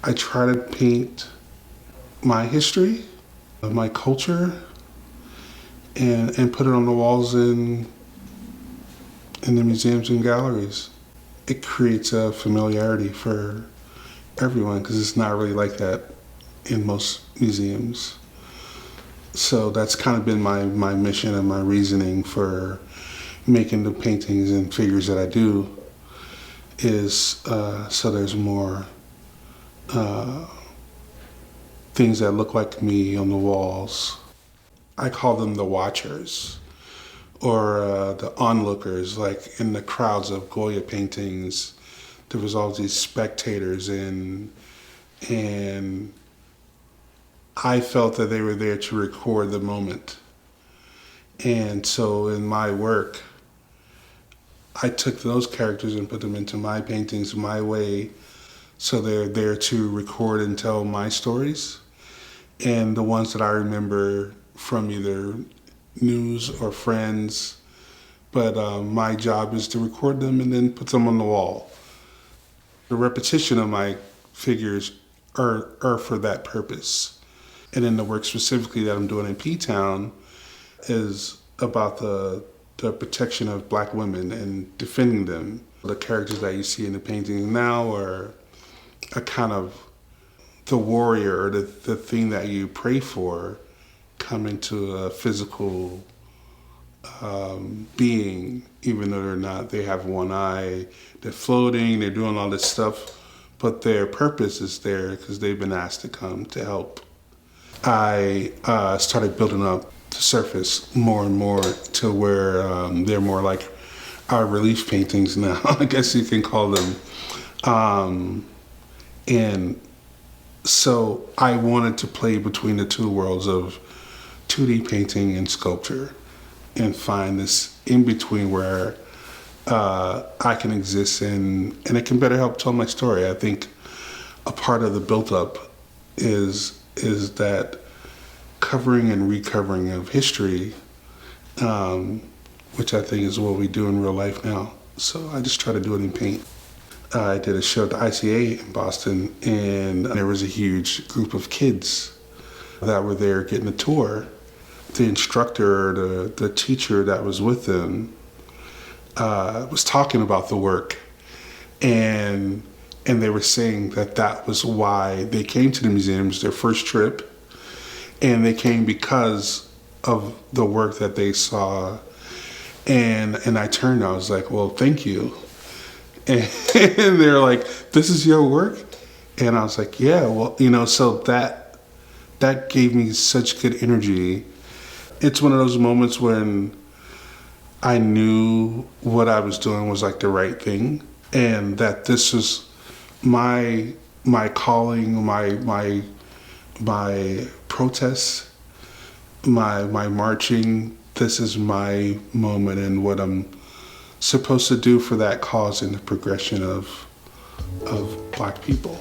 I try to paint my history, my culture, and put it on the walls in the museums and galleries. It creates a familiarity for everyone because it's not really like that in most museums. So that's kind of been my mission and my reasoning for making the paintings and figures that I do is so there's more things that look like me on the walls. I call them the watchers or the onlookers. Like in the crowds of Goya paintings, there was all these spectators and I felt that they were there to record the moment. And so in my work, I took those characters and put them into my paintings my way, so they're there to record and tell my stories. And the ones that I remember from either news or friends, but my job is to record them and then put them on the wall. The repetition of my figures are for that purpose. And then the work specifically that I'm doing in P-Town is about the protection of Black women and defending them. The characters that you see in the painting now are a kind of the warrior or the thing that you pray for come into a physical being, even though they have one eye, they're floating, they're doing all this stuff, but their purpose is there because they've been asked to come to help. I started building up the surface more and more to where they're more like our relief paintings now, I guess you can call them. And so I wanted to play between the two worlds of 2D painting and sculpture and find this in between where I can exist and it can better help tell my story. I think a part of the built-up is that covering and recovering of history, which I think is what we do in real life now. So I just try to do it in paint. I did a show at the ICA in Boston, and there was a huge group of kids that were there getting a tour. The instructor, the teacher that was with them, was talking about the work, and they were saying that was why they came to the museum. It was their first trip, and they came because of the work that they saw. And I turned, I was like, well, thank you. And they're like, this is your work? And I was like, yeah, well, so that gave me such good energy. It's one of those moments when I knew what I was doing was like the right thing, and that this was my calling, my protest, my marching. This is my moment and what I'm supposed to do for that cause and the progression of Black people.